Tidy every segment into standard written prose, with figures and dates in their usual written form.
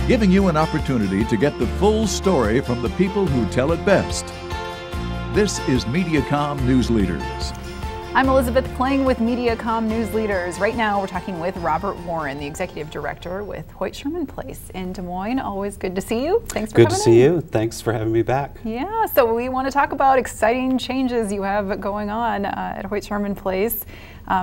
giving you an opportunity to get the full story from the people who tell it best. This is Mediacom News Leaders. I'm Elizabeth Kling with Mediacom News Leaders. Right now we're talking with Robert Warren, the Executive Director with Hoyt Sherman Place in Des Moines. Always good to see you. Thanks for coming in. Good to see you. Thanks for having me back. Yeah, so we want to talk about exciting changes you have going on at Hoyt Sherman Place.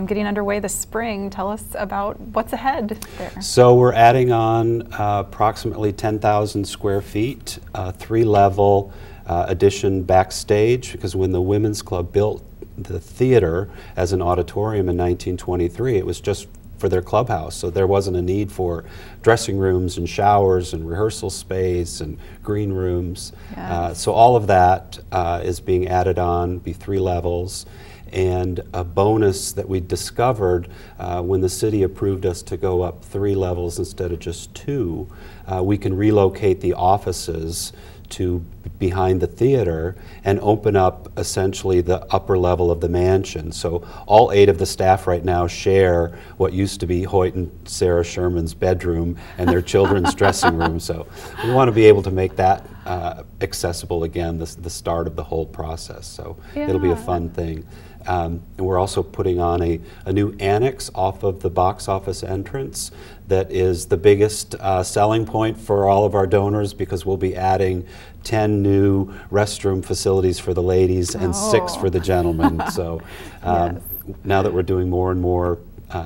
Getting underway this spring. Tell us about what's ahead there. So we're adding on approximately 10,000 square feet, 3-level addition backstage, because when the Women's Club built the theater as an auditorium in 1923, it was just for their clubhouse, so there wasn't a need for dressing rooms and showers and rehearsal space and green rooms. Yes. So all of that is being added on, be 3 levels. And a bonus that we discovered when the city approved us to go up 3 levels instead of just 2, we can relocate the offices to behind the theater and open up essentially the upper level of the mansion. So all 8 of the staff right now share what used to be Hoyt and Sarah Sherman's bedroom and their children's dressing room. So we want to be able to make that accessible again, the start of the whole process. So it'll be a fun thing. And we're also putting on a new annex off of the box office entrance that is the biggest selling point for all of our donors, because we'll be adding 10 new restroom facilities for the ladies and 6 for the gentlemen. So now that we're doing more and more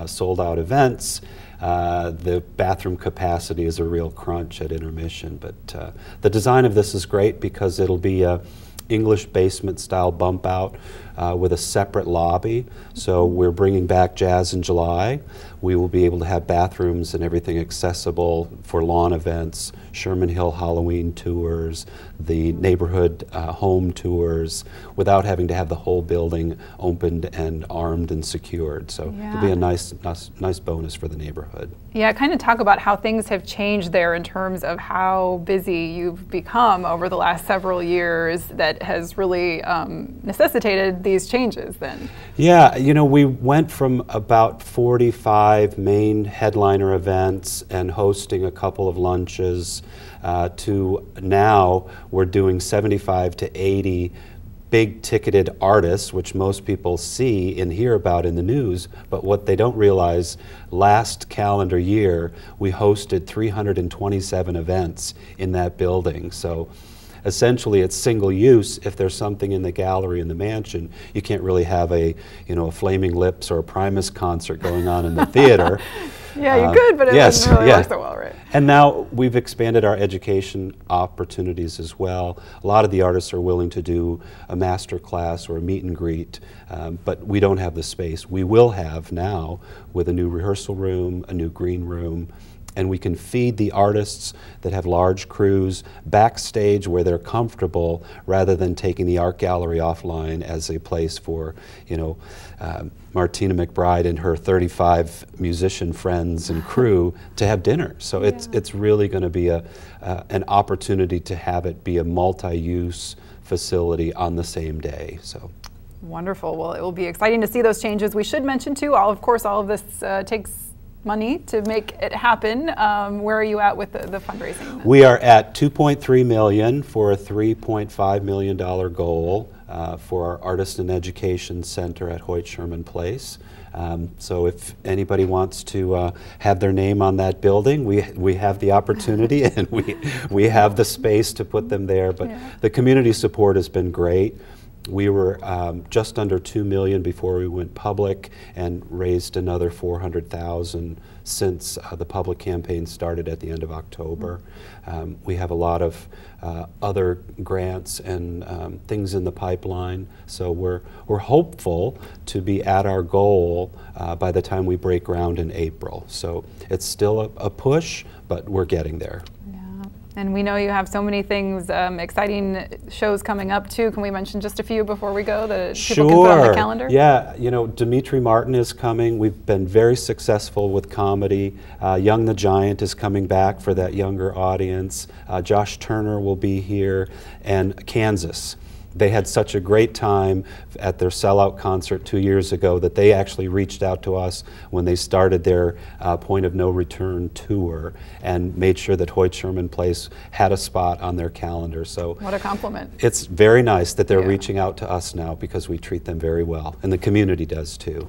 sold out events, the bathroom capacity is a real crunch at intermission. But the design of this is great because it'll be a English basement style bump out with a separate lobby. So we're bringing back jazz in July. We will be able to have bathrooms and everything accessible for lawn events, Sherman Hill Halloween tours, the neighborhood home tours, without having to have the whole building opened and armed and secured. So it'll be a nice bonus for the neighborhood. Yeah, kind of talk about how things have changed there in terms of how busy you've become over the last several years that has really necessitated these changes then. Yeah, you know, we went from about 45 main headliner events and hosting a couple of lunches to now we're doing 75 to 80 big ticketed artists, which most people see and hear about in the news, but what they don't realize, last calendar year we hosted 327 events in that building. So essentially it's single use. If there's something in the gallery in the mansion, you can't really have a Flaming Lips or a Primus concert going on in the theater. Yeah, you could, but it doesn't really work so well, right? And now we've expanded our education opportunities as well. A lot of the artists are willing to do a master class or a meet and greet, but we don't have the space. We will have now with a new rehearsal room, a new green room, and we can feed the artists that have large crews backstage where they're comfortable, rather than taking the art gallery offline as a place for, Martina McBride and her 35 musician friends and crew to have dinner. So it's really going to be an opportunity to have it be a multi-use facility on the same day. So. Wonderful. Well, it will be exciting to see those changes. We should mention too, of course, all of this takes money to make it happen. Where are you at with the fundraising? We are at $2.3 million for a $3.5 million goal for our Artist and Education Center at Hoyt Sherman Place. So if anybody wants to have their name on that building, we have the opportunity and we have the space to put them there. But the community support has been great. We were just under $2 million before we went public, and raised another $400,000 since the public campaign started at the end of October. We have a lot of other grants and things in the pipeline, so we're hopeful to be at our goal by the time we break ground in April. So it's still a push, but we're getting there. And we know you have so many things, exciting shows coming up too. Can we mention just a few before we go that people can put on the calendar? Yeah, Dimitri Martin is coming. We've been very successful with comedy. Young the Giant is coming back for that younger audience. Josh Turner will be here, and Kansas. they had such a great time at their sellout concert 2 years ago that they actually reached out to us when they started their Point of No Return tour and made sure that Hoyt Sherman Place had a spot on their calendar. So what a compliment. It's very nice that they're reaching out to us now because we treat them very well, and the community does too.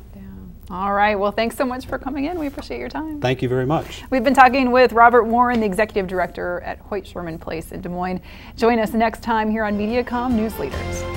All right, well, thanks so much for coming in. We appreciate your time. Thank you very much. We've been talking with Robert Warren, the Executive Director at Hoyt Sherman Place in Des Moines. Join us next time here on Mediacom News Leaders.